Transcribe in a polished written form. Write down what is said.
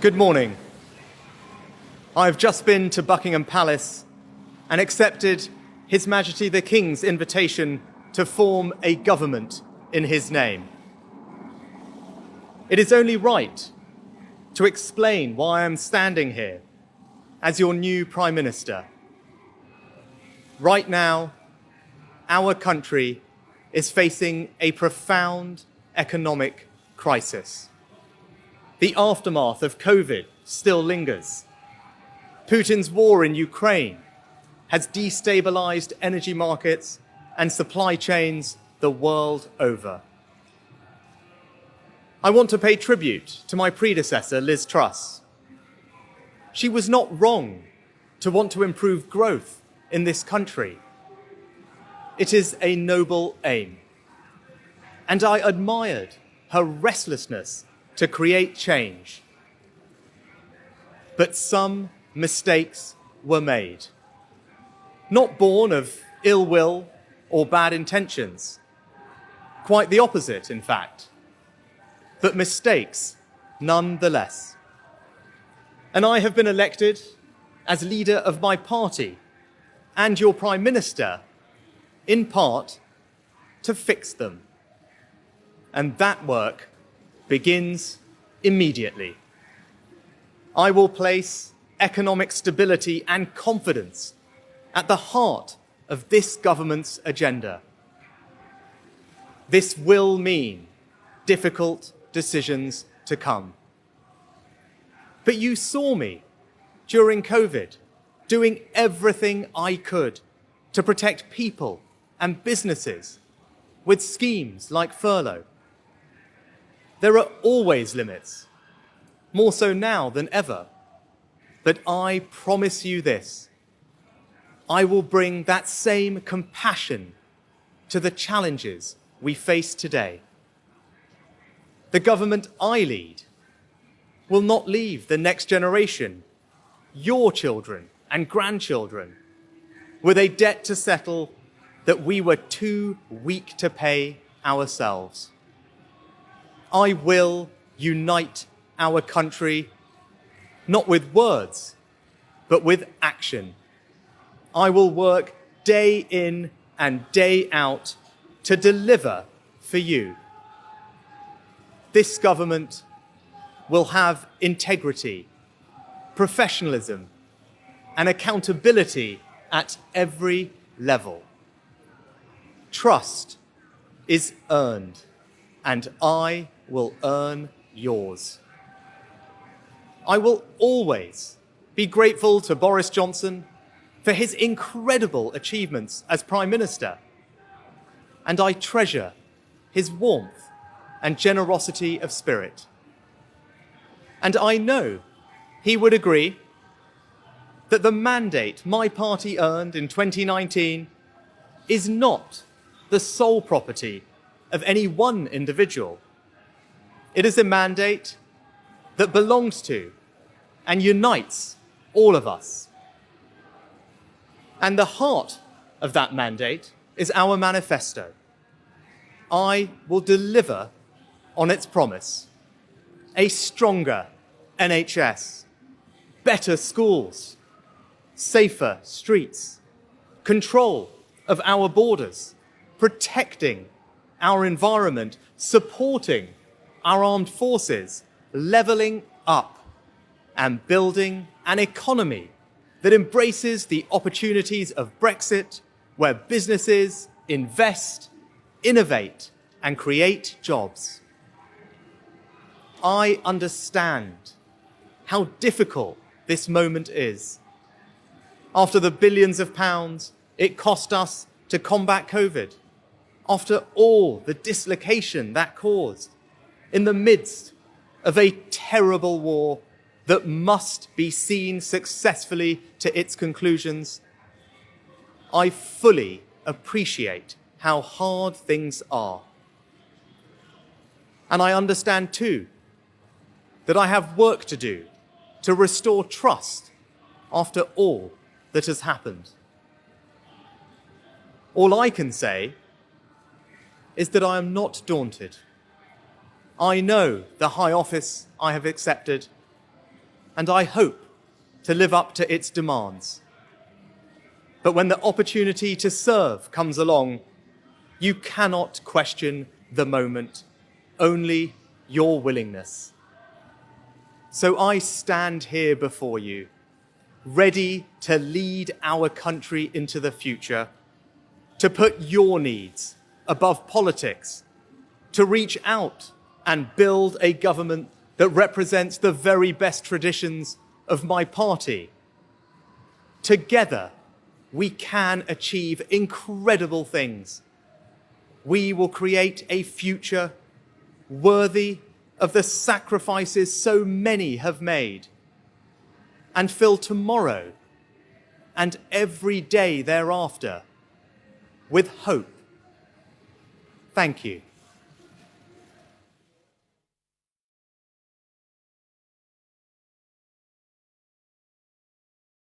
Good morning. I've just been to Buckingham Palace and accepted His Majesty the King's invitation to form a government in his name. It is only right to explain why I'm standing here as your new Prime Minister. Right now, our country is facing a profound economic crisis. The aftermath of COVID still lingers. Putin's war in Ukraine has destabilized energy markets and supply chains the world over. I want to pay tribute to my predecessor, Liz Truss. She was not wrong to want to improve growth in this country. It is a noble aim. And I admired her restlessness to create change. But some mistakes were made, not born of ill will or bad intentions. Quite the opposite, in fact, but mistakes nonetheless. And I have been elected as leader of my party and your Prime Minister, in part, to fix them. And that work begins immediately. I will place economic stability and confidence at the heart of this government's agenda. This will mean difficult decisions to come. But you saw me during COVID doing everything I could to protect people and businesses with schemes like furlough. There are always limits, more so now than ever. But I promise you this, I will bring that same compassion to the challenges we face today. The government I lead will not leave the next generation, your children and grandchildren, with a debt to settle that we were too weak to pay ourselves. I will unite our country, not with words, but with action. I will work day in and day out to deliver for you. This government will have integrity, professionalism, and accountability at every level. Trust is earned, and I will earn yours. I will always be grateful to Boris Johnson for his incredible achievements as Prime Minister, and I treasure his warmth and generosity of spirit. And I know he would agree that the mandate my party earned in 2019 is not the sole property of any one individual. It is a mandate that belongs to and unites all of us. And the heart of that mandate is our manifesto. I will deliver on its promise: a stronger NHS, better schools, safer streets, control of our borders, protecting our environment, supporting our armed forces, levelling up, and building an economy that embraces the opportunities of Brexit, where businesses invest, innovate, and create jobs. I understand how difficult this moment is. After the billions of pounds it cost us to combat COVID, after all the dislocation that caused, in the midst of a terrible war that must be seen successfully to its conclusions, I fully appreciate how hard things are. And I understand too that I have work to do to restore trust after all that has happened. All I can say is that I am not daunted. I know the high office I have accepted, and I hope to live up to its demands. But when the opportunity to serve comes along, you cannot question the moment, only your willingness. So I stand here before you, ready to lead our country into the future, to put your needs above politics, to reach out and build a government that represents the very best traditions of my party. Together, we can achieve incredible things. We will create a future worthy of the sacrifices so many have made, and fill tomorrow and every day thereafter with hope. Thank you.